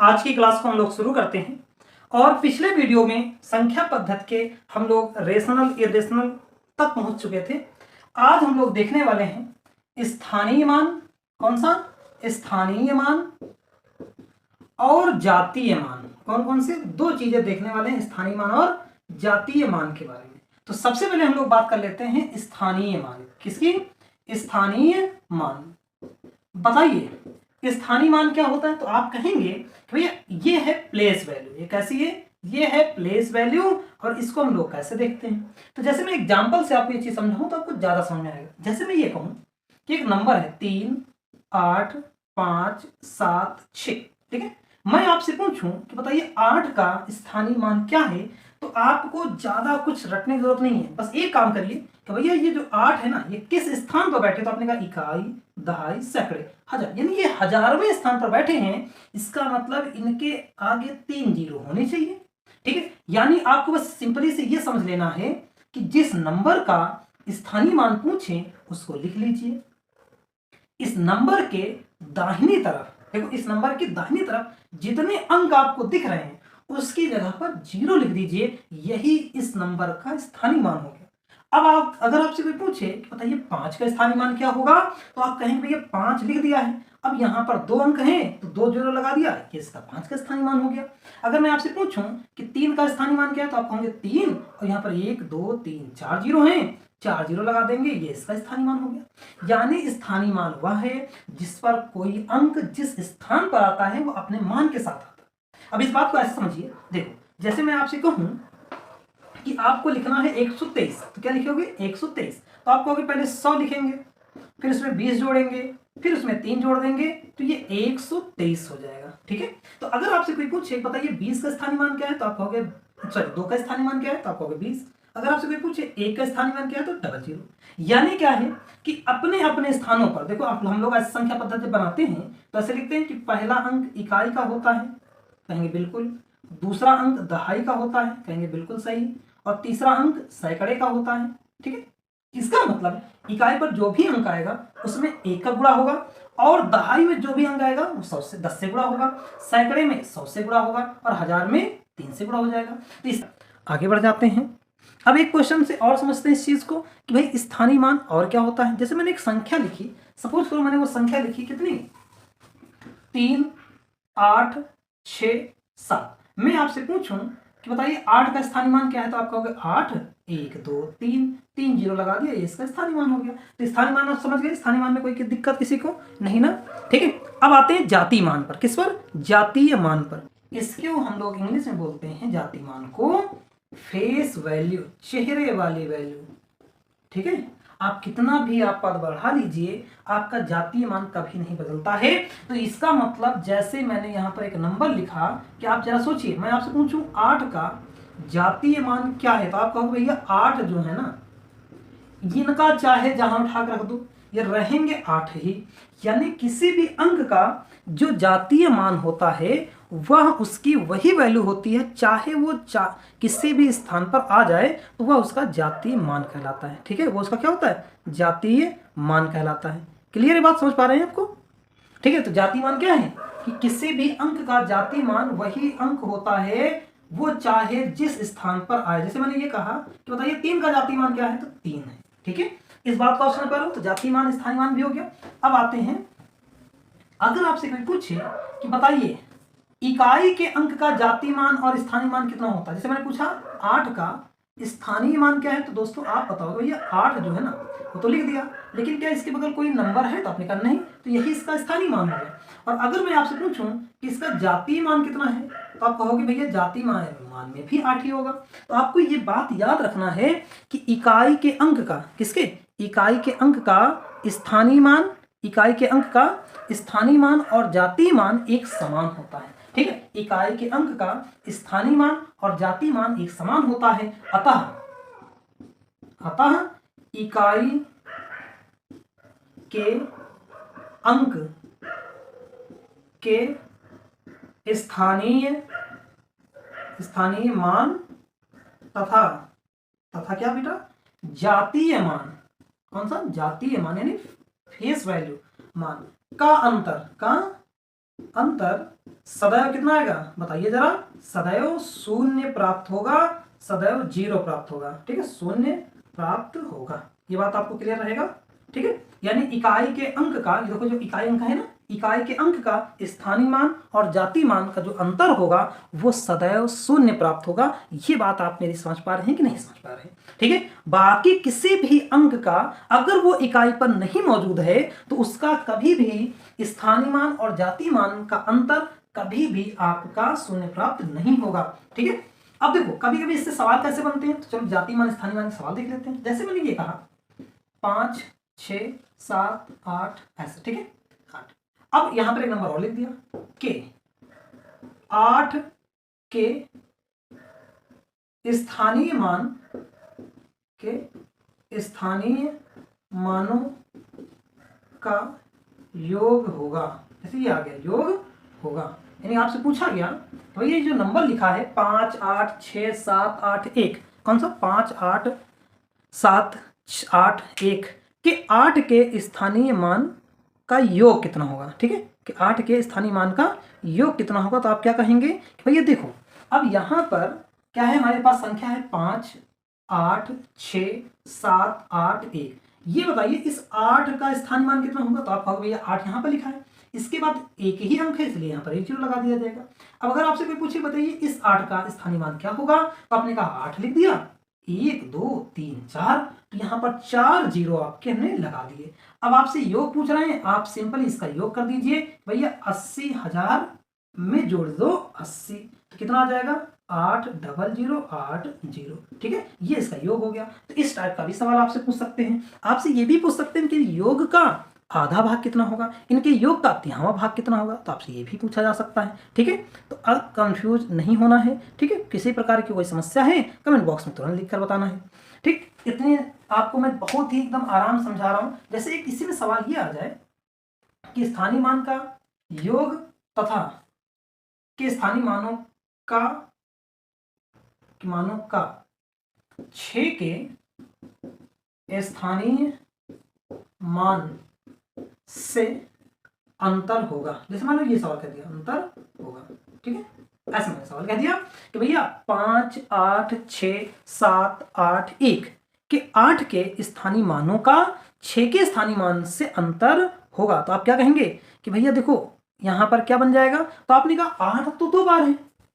आज की क्लास को हम लोग शुरू करते हैं। और पिछले वीडियो में संख्या पद्धति के हम लोग रेशनल इरेशनल तक पहुंच चुके थे। आज हम लोग देखने वाले हैं स्थानीय मान। कौन सा? स्थानीय मान और जातीय मान। कौन कौन से दो चीजें देखने वाले हैं, स्थानीय मान और जातीय मान के बारे में। तो सबसे पहले हम लोग बात कर लेते हैं स्थानीय मान। किसकी? स्थानीय मान। बताइए स्थानीय मान क्या होता है? तो आप कहेंगे कि भैया ये है प्लेस वैल्यू। ये कैसी है? ये है प्लेस वैल्यू। और इसको हम लोग कैसे देखते हैं? तो जैसे मैं एग्जांपल से आपको ये चीज समझाऊं तो आपको ज्यादा समझ में आएगा। जैसे मैं ये कहूं कि एक नंबर है 3 8 5 7 6, ठीक है। मैं आपसे पूछूं कि बताइए 8 का स्थानीय मान क्या है, तो आपको ज्यादा कुछ रटने की जरूरत नहीं है। बस एक काम करिए कि भैया ये जो 8 है ना, ये किस स्थान पर बैठे? तो आपने कहा इकाई, दहाई, सैकड़े, हजार, यानी ये हजारवें स्थान पर बैठे हैं। इसका मतलब इनके आगे 3 जीरो होने चाहिए, ठीक है। यानी आपको बस सिंपली से ये समझ लेना है कि जिस नंबर का स्थानीय मान पूछे उसको लिख लीजिए। इस नंबर के दाहिनी तरफ देखो, इस नंबर के दाहिनी तरफ जितने अंक आपको दिख रहे हैं उसकी जगह पर जीरो लिख दीजिए। यही इस नंबर का स्थानीय मान हो गया। अब आप अगर आपसे कोई पूछे कि बताइए 5 का स्थानीय मान क्या होगा, तो आप कहेंगे भैया 5 लिख दिया है। अब यहाँ पर 2 अंक हैं तो 2 जीरो लगा दिया, ये इसका 5 का स्थानीय मान हो गया। अगर मैं आपसे पूछूं कि 3 का स्थानीय मान क्या है, तो आप कहोगे 3 और यहाँ पर 1 2 3 4 जीरो हैं, 4 जीरो लगा देंगे, ये इसका स्थानीय मान हो गया। यानी स्थानीय मान वह है जिस पर कोई अंक जिस स्थान पर आता है वो अपने मान के साथ आता है। अब इस बात को ऐसे समझिए, देखो जैसे मैं आपसे कहूं कि आपको लिखना है 123, तो क्या लिखोगे? 123। तो आप कहोगे पहले 100 लिखेंगे, फिर उसमें 20 जोड़ेंगे, फिर उसमें 3 जोड़ देंगे, तो ये 123 हो जाएगा, ठीक है। तो अगर आपसे कोई पूछे बताइए 20 का स्थानीय मान क्या है, तो आप कहोगे सॉरी 2 का स्थानीय मान क्या है, तो आप कहोगे 20। अगर आपसे कोई पूछे 1 का स्थानीय मान क्या है, तो डबल जीरो। यानी क्या है कि अपने अपने स्थानों पर देखो, आप हम लोग ऐसी संख्या पद्धति बनाते हैं तो ऐसे लिखते हैं कि पहला अंक इकाई का होता है, कहेंगे बिल्कुल। दूसरा अंक दहाई का होता है, कहेंगे बिल्कुल सही। और तीसरा अंक सैकड़े का होता है, ठीक है। इसका मतलब इकाई पर जो भी अंक आएगा उसमें 1 का गुणा होगा, और दहाई में जो भी अंक आएगा वो 100 से 10 से गुणा होगा, सैकड़े में 100 से गुणा होगा, और हजार में 3 से गुणा हो जाएगा। तो इस आगे बढ़ जाते हैं। अब एक क्वेश्चन से और समझते हैं इस चीज को कि भाई स्थानीय मान और क्या होता है। जैसे मैंने एक संख्या लिखी, सपोज करो मैंने वो संख्या लिखी कितनी? 3 8 6 7। मैं आपसे पूछूं कि बताइए 8 का स्थानीय मान क्या है, तो आप कहोगे 8 1 2 3 3 जीरो लगा दिया, ये इसका स्थानीय मान हो गया। तो स्थानीय मान आप समझ गए। स्थानीय मान में कोई दिक्कत किसी को नहीं ना, ठीक है। अब आते हैं जातीय मान पर। किस पर? जातीय मान पर। इसको हम लोग इंग्लिश में बोलते हैं जातीय मान को फेस वैल्यू, चेहरे वाली वैल्यू, ठीक है। आप कितना भी आप पद बढ़ा लीजिए, आपका जातीय मान कभी नहीं बदलता है। तो इसका मतलब जैसे मैंने यहाँ पर एक नंबर लिखा कि आप जरा सोचिए, मैं आपसे पूछूं 8 का जातीय मान क्या है, तो आप कहोगे भैया 8 जो है ना, इनका चाहे जहां उठा कर रख दो ये रहेंगे 8 ही। यानी किसी भी अंक का जो जातीय मान होता है वह उसकी वही वैल्यू होती है, चाहे वो किसी भी स्थान पर आ जाए तो वह उसका जातीय मान कहलाता है, ठीक है। वो उसका क्या होता है? जातीय मान कहलाता है। क्लियर है बात? समझ पा रहे हैं आपको? ठीक है। तो जातीय मान क्या है कि किसी भी अंक का जातीय मान वही अंक होता है, वो चाहे जिस स्थान पर आए। जैसे मैंने ये कहा कि बताइए 3 का जातीय मान क्या है, तो 3 है, ठीक है। इस बात को आप समझ पा रहे हो। तो जातीय मान स्थानीय मान भी हो गया। अब आते हैं, अगर आपसे कोई पूछे कि बताइए इकाई के अंक का जातीय मान और स्थानीय मान कितना होता है, जैसे मैंने पूछा 8 का स्थानीय मान क्या है, तो दोस्तों आप बताओगे भैया 8 जो है ना वो तो लिख दिया, लेकिन क्या इसके बगल कोई नंबर है, तो आपने कहा नहीं, तो यही इसका स्थानीय मान हो गया। और अगर मैं आपसे पूछूं कि इसका जातीय मान कितना है, तो आप कहोगे भैया जातीय मान में भी 8 ही होगा। तो आपको ये बात याद रखना है कि इकाई के अंक का, किसके? इकाई के अंक का स्थानीय मान, इकाई के अंक का स्थानीय मान और जातीय मान एक समान होता है, ठीक है। इकाई के अंक का स्थानीय मान और जातीय मान एक समान होता है। अतः इकाई के अंक के स्थानीय मान तथा क्या बेटा? जातीय मान। कौन सा? जातीय मान यानी फेस वैल्यू मान का अंतर अंतर सदैव कितना आएगा बताइए जरा, सदैव शून्य प्राप्त होगा, सदैव 0 प्राप्त होगा। ठीक है, शून्य प्राप्त होगा, ये बात आपको क्लियर रहेगा। ठीक है, यानी इकाई के अंक का, ये देखो जो इकाई अंक है ना, इकाई के अंक का स्थानीय मान और जाति मान का जो अंतर होगा वो सदैव शून्य प्राप्त होगा। ये बात आप मेरी समझ पा रहे हैं कि नहीं समझ पा रहे हैं? ठीक है, बाकी किसी भी अंक का अगर वो इकाई पर नहीं मौजूद है तो उसका कभी भी स्थानीय मान और जाति मान का अंतर कभी भी आपका शून्य प्राप्त नहीं होगा। ठीक है, अब देखो कभी कभी इससे सवाल कैसे बनते हैं, तो चलो जाति मान स्थानीय मान के सवाल देख लेते हैं। जैसे मैंने ये कहा 5 6 7 8 ऐसे, ठीक है 8। अब यहां पर एक नंबर और लिख दिया के 8 के स्थानीय मान के स्थानीय मानों का योग होगा। जैसे ये आ गया योग होगा, यानी आपसे पूछा गया तो ये जो नंबर लिखा है 5 8 6 7 8 1, कौन सा 5 8 7 8 1 के 8 के स्थानीय मान का योग कितना होगा। ठीक है, कि 8 के स्थानीय मान का योग कितना होगा, तो आप क्या कहेंगे कि भैया देखो अब यहां पर क्या है, हमारे पास संख्या है 5 8 6 7 8 1। ये बताइए इस 8 का स्थानीय मान कितना होगा, तो आप कहोगे भैया 8 यहाँ पर लिखा है, इसके बाद एक ही अंक है इसलिए यहाँ पर 1 0 लगा दिया जाएगा। अब अगर आपसे कोई पूछे बताइए इस 8 का स्थानीय मान क्या होगा, तो आपने कहा 8 लिख दिया, 1 2 3 4, तो यहाँ पर 4 0 आपके हमने लगा दिए। अब आपसे योग पूछ रहे हैं, आप सिंपल इसका योग कर दीजिए भैया 80,000 में जोड़ दो 80, तो कितना आ जाएगा 8 0 0 8 0। ठीक है, ये इसका योग हो गया। तो इस टाइप का भी सवाल आपसे पूछ सकते हैं। आपसे ये भी पूछ सकते हैं कि योग का आधा भाग कितना होगा, इनके योग का 3वां भाग कितना होगा, तो आपसे ये भी पूछा जा सकता है। ठीक है, तो अब कंफ्यूज नहीं होना है। ठीक है, किसी प्रकार की कोई समस्या है कमेंट बॉक्स में तुरंत लिखकर बताना है। ठीक, इतने आपको मैं बहुत ही एकदम आराम समझा रहा हूं। जैसे एक इसी में सवाल ये आ जाए कि स्थानीय मान का योग तथा के स्थानीय मानों का 6 के स्थानीय मान से अंतर होगा। जैसे मान लो ये सवाल कह दिया अंतर होगा, ठीक है, ऐसे मैंने सवाल कह दिया कि भैया 5 8 6 7 8 1 के 8 के स्थानीय मानों का 6 के स्थानीय मान से अंतर होगा, तो आप क्या कहेंगे कि भैया देखो यहां पर क्या बन जाएगा, तो आपने कहा 8 तो 2 बार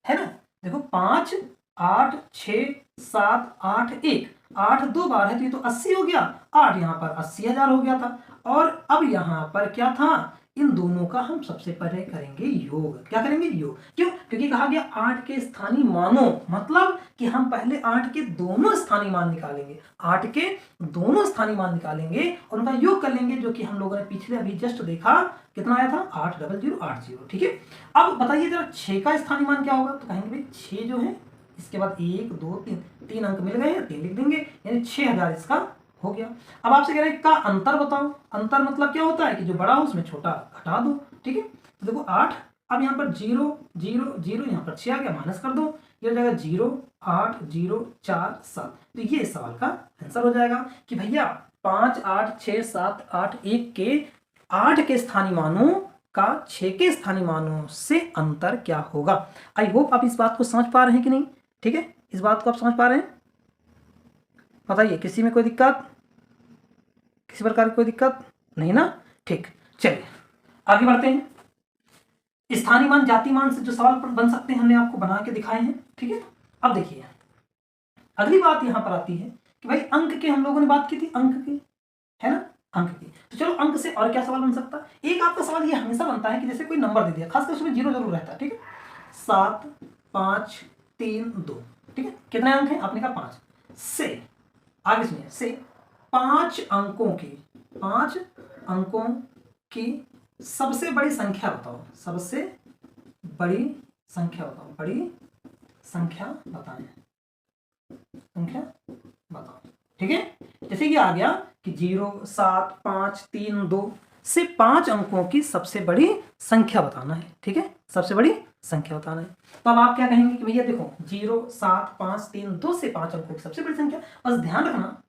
है ना, देखो 5 8 6 7 8 1, 8 2 बार है तो ये तो 80 हो गया, 8 यहाँ पर 80,000 हो गया था। और अब यहाँ पर क्या था, इन दोनों का हम सबसे पहले करेंगे योग। क्या करेंगे योग, क्यों, क्योंकि कहा गया 8 के स्थानीय मानों, मतलब कि हम पहले 8 के दोनों स्थानीय मान निकालेंगे, 8 के दोनों स्थानीय मान निकालेंगे और उनका योग कर लेंगे, जो कि हम लोगों ने पिछले अभी जस्ट देखा कितना आया था 8 0 0 8 0। ठीक है, अब बताइए जरा 6 का स्थानीय मान क्या होगा, तो कहेंगे भाई 6 जो है इसके बाद 1 2 3 3 अंक मिल गए हैं, 3 लिख देंगे, यानी 6000 इसका हो गया। अब आपसे कह रहे हैं का अंतर बताओ, अंतर मतलब क्या होता है कि जो बड़ा हो उसमें छोटा घटा दो। ठीक है, तो देखो 8, अब यहाँ पर 0 0 0, यहाँ पर 6 आ गया, माइनस कर दो, ये हो जाएगा 0 8 0 4 7। तो ये इस सवाल का आंसर हो जाएगा कि भैया 5 8 6 7 8 1 के 8 के स्थानीय मानों का 6 के स्थानीय मानों से अंतर क्या होगा। आई होप आप इस बात को समझ पा रहे हैं कि नहीं। ठीक है, इस बात को आप समझ पा रहे हैं, बताइए किसी में कोई दिक्कत, किसी प्रकार की कोई दिक्कत नहीं ना। ठीक, चलिए आगे बढ़ते हैं। स्थानीय मान जाति मान से जो सवाल बन सकते हैं हमने आपको बना के दिखाए हैं। ठीक है, अब देखिए अगली बात यहां पर आती है कि भाई अंक के हम लोगों ने बात की थी, अंक की है ना, अंक की। तो चलो अंक से और क्या सवाल बन सकता है। एक आपका सवाल ये हमेशा बनता है कि जैसे कोई नंबर दे दिया, खासकर उसमें 0 जरूर रहता है। ठीक है, 7 5 3 2, ठीक है, कितने अंक हैं, आपने कहा 5, से आगे सुनिए, से 5 अंकों की सबसे बड़ी संख्या बताओ, सबसे बड़ी संख्या बताओ, बड़ी संख्या बताएं, संख्या बताओ। ठीक है, जैसे कि आ गया कि 0 7 5 3 2 से 5 अंकों की सबसे बड़ी संख्या बताना है। ठीक है, सबसे बड़ी संख्या बताना है, तो अब आप क्या कहेंगे कि भैया देखो 0 7 5 3 2 से 5 अंकों की सबसे बड़ी संख्या। बस ध्यान रखना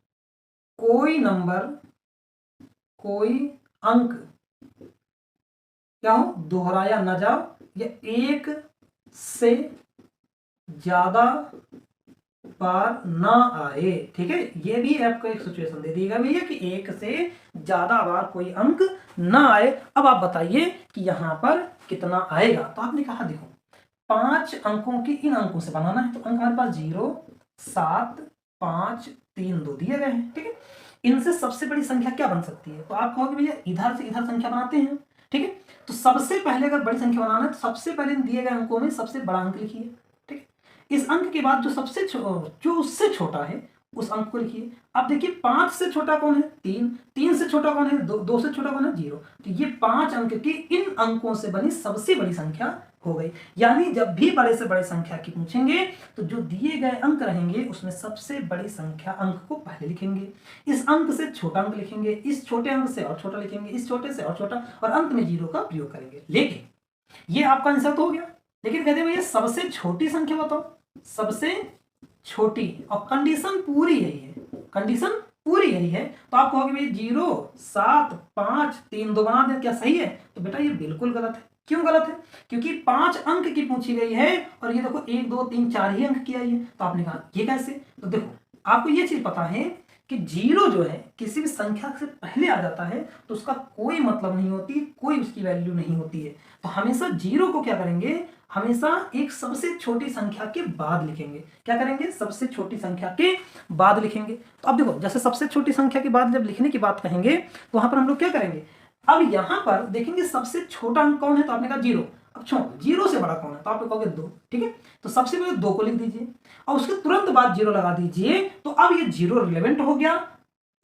कोई नंबर, कोई अंक क्या हो, दोहराया ना जाओ, या एक से ज्यादा बार ना आए। ठीक है, ये भी आपको एक सिचुएशन दे दिएगा भैया कि एक से ज्यादा बार कोई अंक ना आए। अब आप बताइए कि यहां पर कितना आएगा। तो आपने कहा देखो 5 अंकों की इन अंकों से बनाना है, तो अंक हमारे पास 0 7 5 3 2 दिए गए हैं। ठीक है, इनसे सबसे बड़ी संख्या क्या बन सकती है? तो आप कहोगे भैया इधर से इधर संख्या बनाते हैं। ठीक है, तो सबसे पहले अगर बड़ी संख्या बनाना है तो सबसे पहले दिए गए अंकों में सबसे बड़ा अंक लिखिए। ठीक है, इस अंक के बाद जो जो उससे छोटा है उस अंक को लिखिए। अब देखिए 5 से छोटा कौन है? 3, 3 से छोटा कौन है? 2, 2 से छोटा कौन है? 0। तो ये 5 अंक की इन अंकों से बनी सबसे बड़ी संख्या हो गई। यानी जब भी बड़े से बड़े संख्या की पूछेंगे तो जो दिए गए अंक रहेंगे उसमें सबसे बड़ी संख्या अंक को पहले लिखेंगे, इस अंक से छोटा अंक लिखेंगे, इस छोटे अंक से और छोटा लिखेंगे, इस छोटे से और छोटा, और अंत में 0 का प्रयोग करेंगे। लेकिन ये आपका आंसर तो हो गया, लेकिन कहते हैं भैया सबसे छोटी संख्या बताओ, सबसे छोटी, और कंडीशन पूरी यही है, कंडीशन पूरी यही है। तो आप कहोगे भाई 0 7 5 3 2 बना दे, क्या सही है? तो बेटा ये बिल्कुल गलत है। क्यों गलत है? क्योंकि 5 अंक की पूछी गई है और ये देखो 1 2 3 4 ही अंक की आई है। तो आपने कहा ये कैसे? तो देखो आपको ये चीज पता है कि 0 जो है किसी भी संख्या से पहले आ जाता है तो उसका कोई मतलब नहीं होती, कोई उसकी वैल्यू नहीं होती है। तो हमेशा 0 को क्या करेंगे, हमेशा एक सबसे छोटी संख्या के बाद लिखेंगे। क्या करेंगे? सबसे छोटी संख्या के बाद लिखेंगे। तो अब देखो जैसे सबसे छोटी संख्या के बाद जब लिखने की बात कहेंगे तो वहां पर हम लोग क्या करेंगे, अब यहां पर देखेंगे सबसे छोटा अंक कौन है, तो आपने कहा 0। अब छोड़ो 0 से बड़ा कौन है, तो आप कहोगे 2। ठीक है, तो सबसे पहले 2 को लिख दीजिए और उसके तुरंत बाद 0 लगा दीजिए। तो अब ये 0 रिलेवेंट हो गया,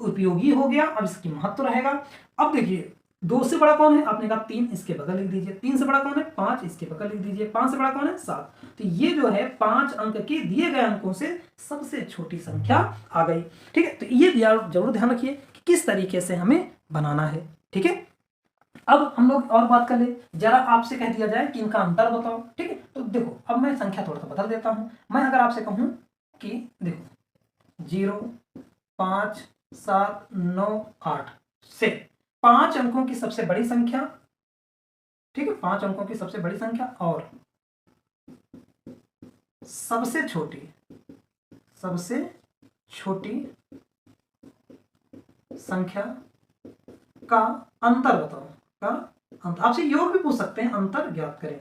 उपयोगी हो गया, अब इसकी महत्व रहेगा। अब देखिए 2 से बड़ा कौन है, आपने कहा 3, इसके बगल लिख दीजिए। 3 से बड़ा कौन है? 5, इसके बगल लिख दीजिए। 5 से बड़ा कौन है? 7। तो ये जो है 5 अंक के दिए गए अंकों से सबसे छोटी संख्या आ गई। ठीक है, तो ये जरूर ध्यान रखिए कि किस तरीके से हमें बनाना है। ठीक है, अब हम लोग और बात कर ले, जरा आपसे कह दिया जाए कि इनका अंतर बताओ। ठीक है, तो देखो अब मैं संख्या थोड़ा सा बदल देता हूं। मैं अगर आपसे कहूं कि देखो 0 5 7 9 8 से 5 अंकों की सबसे बड़ी संख्या, ठीक है, 5 अंकों की सबसे बड़ी संख्या और सबसे छोटी संख्या का अंतर बताओ। का अंतर, आपसे योग भी पूछ सकते हैं, अंतर ज्ञात करें।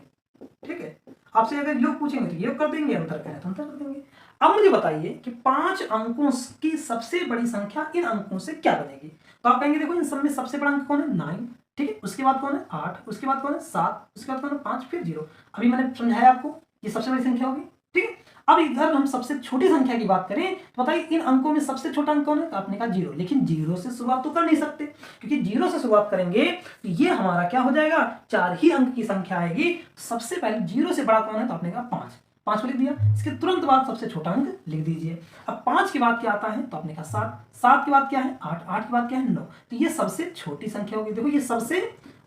ठीक है, आपसे अगर योग पूछेंगे तो योग कर देंगे, अंतर करें तो अंतर कर देंगे। अब मुझे बताइए कि 5 अंकों की सबसे बड़ी संख्या इन अंकों से क्या बनेगी? तो आप कहेंगे देखो इन सब में सबसे बड़ा अंक कौन है? 9। ठीक है, उसके बाद कौन है? 8, उसके बाद कौन है? 7, उसके बाद कौन है? 5, फिर 0। अभी मैंने समझाया आपको, ये सबसे बड़ी संख्या होगी। ठीक है, अब इधर हम सबसे छोटी संख्या की बात करें तो बताइए इन अंकों में सबसे छोटा अंक कौन है? तो आपने कहा 0, लेकिन 0 से शुरुआत तो कर नहीं सकते, क्योंकि 0 से शुरुआत करेंगे तो ये हमारा क्या हो जाएगा? 4 ही अंक की संख्या आएगी। सबसे पहले 0 से बड़ा कौन है? तो आपने कहा 5, 5 को लिख दिया। इसके तुरंत बाद सबसे छोटा अंक लिख दीजिए। अब 5 के बाद क्या आता है? तो आपने कहा 7, 7 के बाद क्या है? 8, 8 के बाद क्या है? 9। तो ये सबसे छोटी संख्या होगी। देखो ये सबसे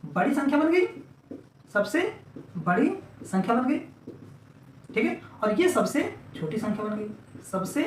बड़ी संख्या बन गई, सबसे बड़ी संख्या बन गई। ठीक है, और ये सबसे छोटी संख्या बन गई, सबसे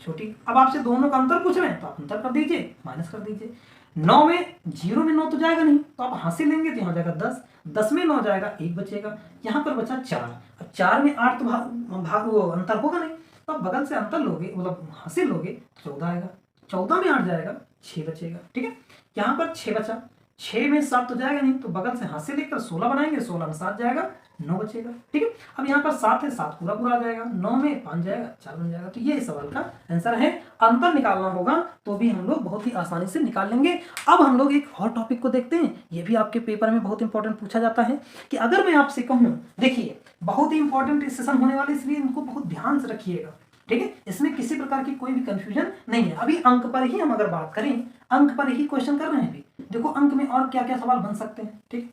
छोटी। अब आपसे दोनों का अंतर पूछ रहे हैं तो आप अंतर कर दीजिए, माइनस कर दीजिए। 9 में 0 में 9 तो जाएगा नहीं, तो आप हासिल लेंगे तो यहाँ जाएगा 10, 10 में 9 जाएगा, 1 बचेगा, यहाँ पर बचा 4। अब 4 में 8 तो भाग वो अंतर होगा नहीं, तो आप बगल से अंतर लोगे, मतलब हासिल लोगे, 14 आएगा। 14 में 8 जाएगा, 6 बचेगा। ठीक है, यहाँ पर 6 बचा, 6 में 7 तो जाएगा नहीं, तो बगल से हासिल लेकर 16 बनाएंगे, 16 में 7 जाएगा, 9 बचेगा। ठीक है, अब यहाँ पर 7 है, 7 पूरा पूरा आ जाएगा, 9 में 5 जाएगा, 4 बन जाएगा। तो ये इस सवाल का आंसर है। अंतर निकालना होगा तो भी हम लोग बहुत ही आसानी से निकाल लेंगे। अब हम लोग एक और टॉपिक को देखते हैं, ये भी आपके पेपर में बहुत इंपॉर्टेंट पूछा जाता है कि अगर मैं आपसे कहूँ, देखिए बहुत ही इंपॉर्टेंट सेशन होने वाले, इसलिए इनको बहुत ध्यान से रखिएगा। ठीक है, इसमें किसी प्रकार की कोई भी कंफ्यूजन नहीं है। अभी अंक पर ही हम अगर बात करें, अंक पर ही क्वेश्चन कर रहे हैं अभी। देखो अंक में और क्या क्या सवाल बन सकते हैं। ठीक,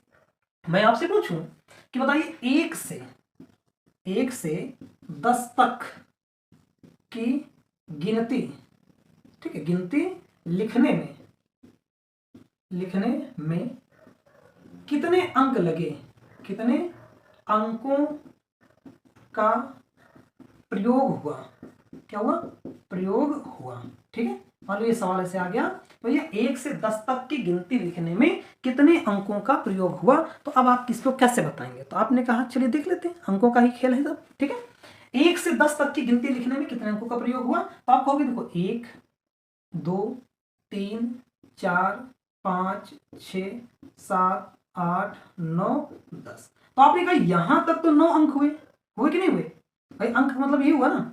मैं आपसे पूछूं कि बताइए 1 से 10 तक की गिनती, ठीक है, गिनती लिखने में कितने अंक लगे, कितने अंकों का प्रयोग हुआ? क्या हुआ? प्रयोग हुआ। ठीक है, मान लो ये सवाल ऐसे आ गया, भैया 1 से 10 तक की गिनती लिखने में कितने अंकों का प्रयोग हुआ, तो अब आप किसको कैसे बताएंगे। तो आपने कहा चलिए देख लेते हैं, अंकों का ही खेल है सब, ठीक है। 1 से 10 तक की गिनती लिखने में कितने अंकों का प्रयोग हुआ, तो आप कहोगे देखो 1 2 3 4 5 6 7 8 9 10। तो आपने कहा यहां तक तो 9 अंक हुए, हुए कि नहीं हुए भाई, अंक मतलब ये हुआ ना,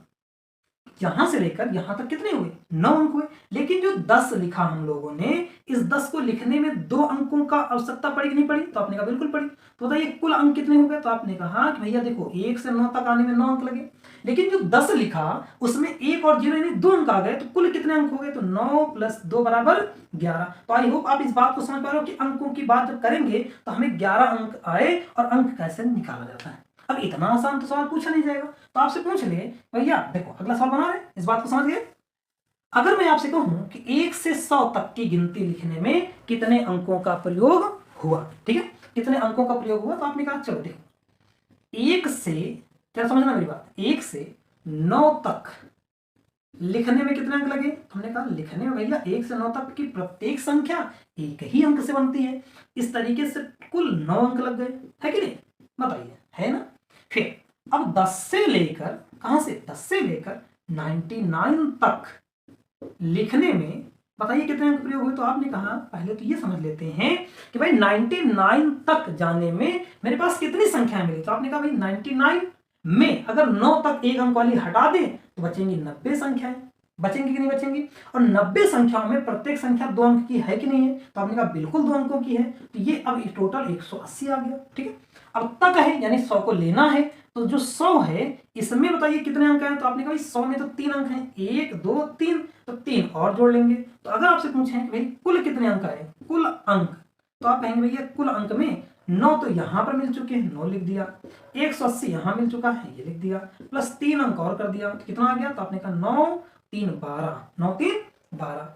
यहां से लेकर यहां तक कितने हुए, 9 अंक हुए। लेकिन जो 10 लिखा हम लोगों ने, इस 10 को लिखने में 2 अंकों का आवश्यकता पड़ी कि नहीं पड़ी, तो आपने कहा बिल्कुल पड़ी। तो बताइए कुल अंक कितने हो गए, तो आपने कहा कि भैया देखो 1 से 9 तक आने में 9 अंक लगे, लेकिन जो 10 लिखा उसमें 1 और 0 यानी 2 अंक आ गए, तो कुल कितने अंक हो गए, तो 9 + 2 = 11। तो आई होप आप इस बात को समझ पा रहे हो कि अंकों की बात जब करेंगे तो हमें 11 अंक आए और अंक कैसे निकाला जाता है। अब इतना आसान तो सवाल पूछा नहीं जाएगा, तो आपसे पूछ ले भैया देखो अगला सवाल बना रहे, इस बात को समझ गए। अगर मैं आपसे कहूं कि 1 से 100 तक की गिनती लिखने में कितने अंकों का प्रयोग हुआ, ठीक है, कितने अंकों का प्रयोग हुआ, तो आपने कहा चलो देखो 1 से, क्या समझना मेरी बात, 1 से 9 तक लिखने में कितने अंक लगे, हमने कहा लिखने में भैया 1 से 9 तक की प्रत्येक संख्या एक ही अंक से बनती है, इस तरीके से कुल 9 अंक लग गए, है कि नहीं, बताइए, है ना। फिर अब 10 से लेकर, कहां से, 10 से लेकर 99 तक लिखने में बताइए कितने अंक प्रयोग हुए, तो आपने कहा पहले तो ये समझ लेते हैं कि भाई 99 तक जाने में मेरे पास कितनी संख्याएं मिली, तो आपने कहा भाई 99 में अगर 9 तक एक अंक वाली हटा दें तो बचेंगी 90 संख्याएं, बचेंगी कि नहीं बचेंगी, और 90 संख्याओं में प्रत्येक संख्या 2 अंक की है कि नहीं है, तो आपने कहा बिल्कुल 2 अंकों की है, तो ये अब टोटल 180 आ गया, ठीक है। अब तक है यानी 100 को लेना है, तो जो 100 है इसमें बताइए कितने अंक हैं, तो आपने कहा 100 में तो 3 अंक हैं, 1 2 3, तो 3 और जोड़ लेंगे। तो अगर आपसे पूछें कि भाई कुल कितने अंक आए, कुल अंक, तो आप कहेंगे भैया कुल अंक में 9 तो यहां पर मिल चुके हैं, 9 लिख दिया, 180 यहां मिल चुका है, ये लिख दिया, प्लस 3 अंक और कर दिया, तो कितना आ गया, तो आपने कहा 9 3 12, 9 3 12,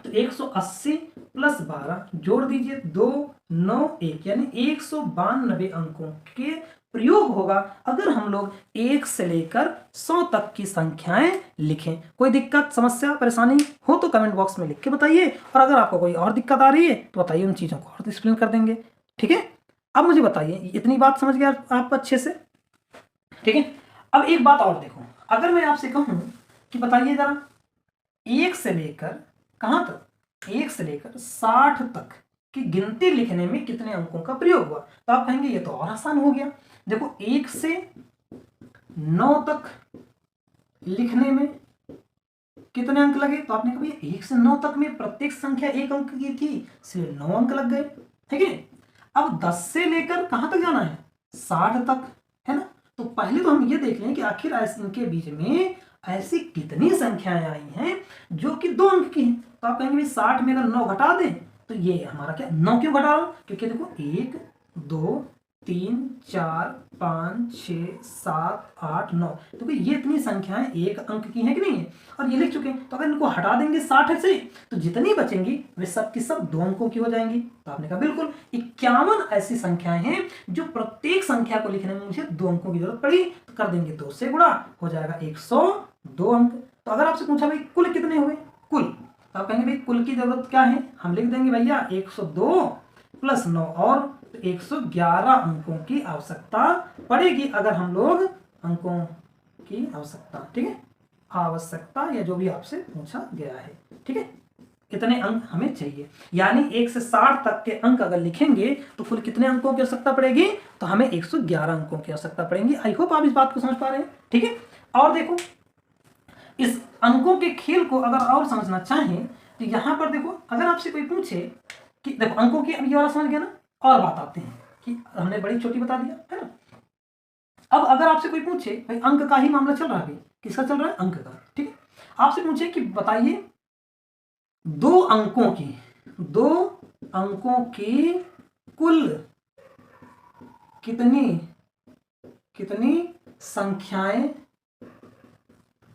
तो 180 + 12 जोड़ दीजिए 2 9 1, यानी 192 अंकों के प्रयोग होगा अगर हम लोग 1 से लेकर 100 तक की संख्याएं लिखें। कोई दिक्कत समस्या परेशानी हो तो कमेंट बॉक्स में लिख के बताइए, और अगर आपको कोई और दिक्कत आ रही है तो बताइए, उन चीज़ों को और एक्सप्लेन कर देंगे, ठीक है। अब मुझे बताइए इतनी बात समझ गया आप अच्छे से, ठीक है। अब एक बात और देखो, अगर मैं आपसे कहूं कि बताइए जरा 1 से लेकर कहां तक, 1 से लेकर 60 तक की गिनती लिखने में कितने अंकों का प्रयोग हुआ, तो आप कहेंगे ये तो और आसान हो गया। देखो 1 से 9 तक लिखने में कितने अंक लगे, तो आपने कहा 1 से 9 तक में प्रत्येक संख्या 1 अंक की थी, इसलिए 9 अंक लग गए, ठीक है। अब 10 से लेकर कहां तक जाना है, 60 तक, है ना। तो पहले तो हम ये देख लें कि आखिर इनके बीच में ऐसी कितनी संख्याएं आई हैं जो कि 2 अंक की हैं, तो आप कहेंगे 60 में अगर 9 घटा दें तो ये हमारा क्या, 9 क्यों घटा रहा हूं, क्योंकि देखो 1 2 3 4 5 6 7 8 9, तो ये इतनी संख्याएं 1 अंक की हैं कि नहीं है, और ये लिख चुके हैं, तो अगर इनको हटा देंगे 60 से तो जितनी बचेंगी वे सब की सब 2 अंकों की हो जाएंगी। तो आपने कहा बिल्कुल 51 ऐसी संख्याएं हैं जो प्रत्येक संख्या को लिखने में मुझे 2 अंकों की जरूरत पड़ी, तो कर देंगे 2 से गुणा, हो जाएगा 102 अंक। तो अगर आपसे पूछा भाई कुल कितने हुए, कुल, तो आप कहेंगे भाई कुल की जरूरत क्या है, हम लिख देंगे भैया 102 + 9 और 111 अंकों की आवश्यकता पड़ेगी अगर हम लोग अंकों की आवश्यकता, ठीक है, आवश्यकता या जो भी आपसे पूछा गया है, ठीक है, कितने अंक हमें चाहिए, यानी 1 से 60 तक के अंक अगर लिखेंगे तो कुल कितने अंकों की आवश्यकता पड़ेगी, तो हमें 111 अंकों की आवश्यकता पड़ेगी। आई होप आप इस बात को समझ पा रहे हैं, ठीक है। और देखो इस अंकों के खेल को अगर और समझना चाहें तो यहां पर देखो, अगर आपसे कोई पूछे कि देखो अंकों की, अब ये वाला समझ गया ना, और बात आते हैं कि हमने बड़ी छोटी बता दिया, है ना। अब अगर आपसे कोई पूछे भाई अंक का ही मामला चल रहा है, किसका चल रहा है, अंक का, ठीक है, आपसे पूछे कि बताइए 2 अंकों की कुल कितनी संख्याएं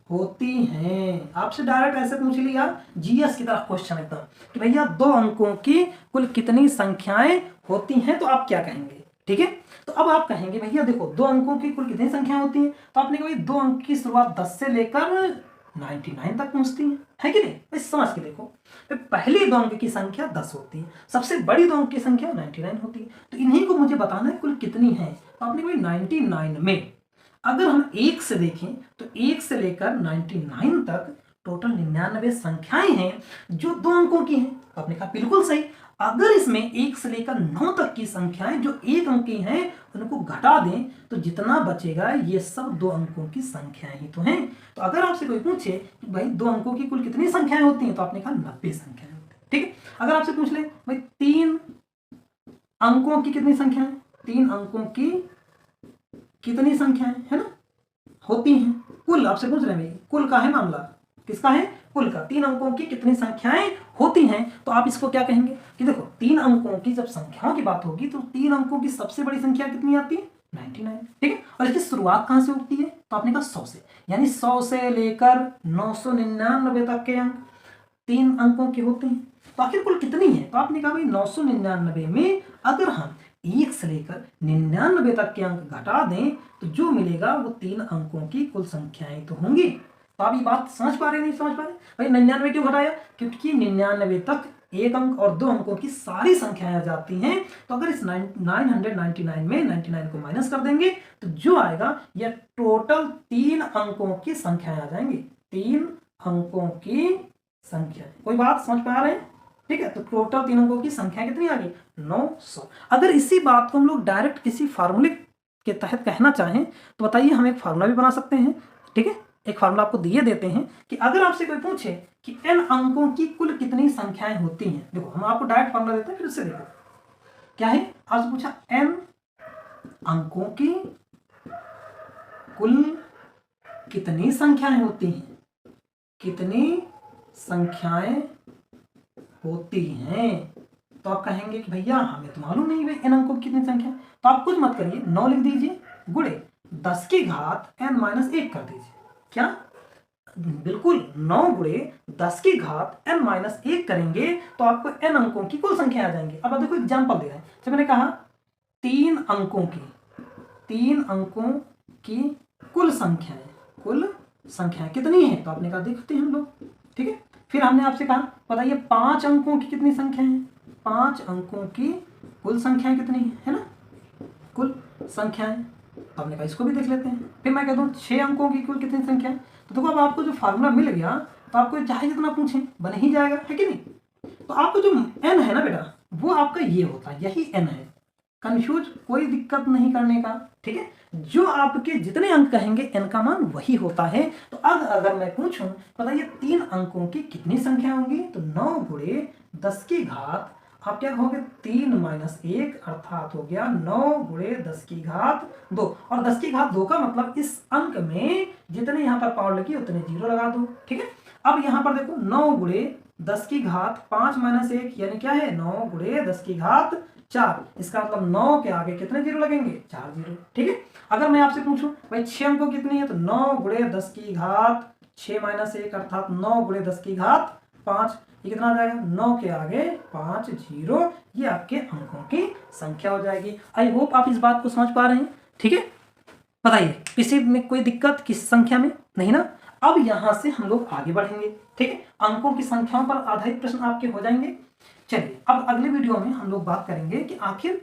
होती हैं, आपसे डायरेक्ट ऐसे पूछ लिया, जीएस की तरह क्वेश्चन एकदम कि भैया 2 अंकों की कुल कितनी संख्याएं होती हैं, तो आप क्या कहेंगे, ठीक है। तो अब आप कहेंगे भैया देखो 2 अंकों की कुल कितनी संख्याएं होती हैं, तो आपने कहा 2 अंक की शुरुआत 10 से लेकर 99 तक पहुंचती है कि नहीं? बस समझ के देखो, पहली दो अंक की संख्या 10 होती है, सबसे बड़ी दो अंक की संख्या 99 होती है। तो इन्हीं को मुझे बताना है कुल कितनी है। तो आपने भाई 99 में अगर हम 1 से देखें तो 1 से लेकर 99 तक टोटल 99 संख्याएं हैं जो दो अंकों की हैं। तो आपने कहा बिल्कुल सही। अगर इसमें 1 से लेकर 9 तक की संख्याएं जो एक अंक की हैं उनको घटा दें तो जितना बचेगा ये सब दो अंकों की संख्याएं ही तो हैं। तो अगर आपसे कोई पूछे कि भाई दो अंकों की कुल कितनी संख्याएं होती हैं तो आपने कहा 90 संख्याएं होती हैं। ठीक है। अगर आपसे पूछ ले भाई 3 अंकों की कितनी संख्याएं, 3 अंकों की कितनी संख्याएं है ना होती हैं, कुल आपसे पूछ रहे हैं, कुल का है मामला, किसका है? कुल का। 3 अंकों की कितनी संख्याएं होती हैं तो आप इसको क्या कहेंगे कि देखो 3 अंकों की जब संख्याओं की बात होगी तो 3 अंकों की सबसे बड़ी संख्या कितनी आती है? 99। ठीक है। और इसकी शुरुआत कहां से होती है? तो आपने कहा 100 से, यानी 100 से लेकर 999 तक के अंक 3 अंकों के होते हैं। तो आखिर कुल कितनी है? तो आपने कहा भाई 999 में अगर हम 1 से लेकर 99 तक के अंक घटा दें तो जो मिलेगा वो 3 अंकों की कुल संख्याएं तो होंगी। तो आप ये बात समझ पा रहे नहीं समझ पा रहे? भाई 99 क्यों घटाया? क्योंकि 99 तक एक अंक और दो अंकों की सारी संख्याएं आ जाती हैं। तो अगर इस 999 में 99 को माइनस कर देंगे तो जो आएगा यह टोटल 3 अंकों की संख्याएं आ जाएंगी। 3 अंकों की संख्या। कोई बात समझ पा रहे हैं? ठीक है। तो टोटल 3 अंकों की संख्या कितनी आ गई? 900। अगर इसी बात को हम लोग डायरेक्ट किसी फार्मूले के तहत कहना चाहें तो बताइए, हम एक फार्मूला भी बना सकते हैं। ठीक है। एक फार्मूला आपको दिए देते हैं कि अगर आपसे कोई पूछे कि n अंकों की कुल कितनी संख्याएं होती हैं, देखो हम आपको डायरेक्ट फार्मूला देते हैं, फिर उससे देखो क्या है। आपसे पूछा n अंकों की कुल कितनी संख्याएं होती हैं, कितनी संख्याएं होती हैं। तो आप कहेंगे कि भैया हमें तो मालूम नहीं भाई n अंकों की कितनी संख्या। तो आप कुछ मत करिए, 9 लिख दीजिए गुणे 10 की घात n-1 कर दीजिए। क्या? बिल्कुल 9 गुणे 10 की घात n-1 करेंगे तो आपको n अंकों की कुल संख्या आ जाएंगी। अब देखो एग्जांपल दे रहे हैं। जब मैंने कहा 3 अंकों की कुल संख्याएं कितनी है तो आपने कहा देखते हैं हम लोग। ठीक है। फिर हमने आपसे कहा बताइए 5 अंकों की कितनी संख्या है? 5 अंकों की कुल संख्याएं कितनी है ना, कुल संख्याएं। तो हमने कहा इसको भी देख लेते हैं। फिर मैं कह दूं 6 अंकों की कुल कितनी संख्या है। तो देखो अब आपको जो फार्मूला मिल गया तो आपको चाहे जितना पूछें बन ही जाएगा, है कि नहीं? तो आपको जो n है ना बेटा वो आपका ये होता है, यही n है। कंफ्यूज कोई दिक्कत नहीं करने का। ठीक है। जो आपके जितने अंक कहेंगे n का मान वही होता है। तो अब अगर मैं पूछूं बताइए 3 अंकों की कितनी संख्या होंगी तो 9 गुणे 10 की घात आप क्या कहोगे 3-1 अर्थात हो गया 9 गुणे 10 की घात 2। और 10 की घात 2 का मतलब इस अंक में जितने यहाँ पर पावर लगी उतने 0 लगा दो। ठीक है। अब यहाँ पर देखो 9 गुणे 10 की घात 5-1 यानी क्या है 9 गुणे 10 की घात 4। इसका मतलब 9 के आगे कितने 0 लगेंगे? 4 0। ठीक है। अगर मैं आपसे पूछूं भाई 6 अंकों कितनी है तो 9 गुणे 10 की घात 6-1 अर्थात 9 गुणे 10 की घात 5। ये कितना आ जाएगा? 9 के आगे 5 0। ये आपके अंकों की संख्या हो जाएगी। आई होप आप इस बात को समझ पा रहे हैं। ठीक है। बताइए किसी में कोई दिक्कत किस संख्या में नहीं ना? अब यहां से हम लोग आगे बढ़ेंगे। ठीक है। अंकों की संख्याओं पर आधारित प्रश्न आपके हो जाएंगे। चलिए अब अगले वीडियो में हम लोग बात करेंगे कि आखिर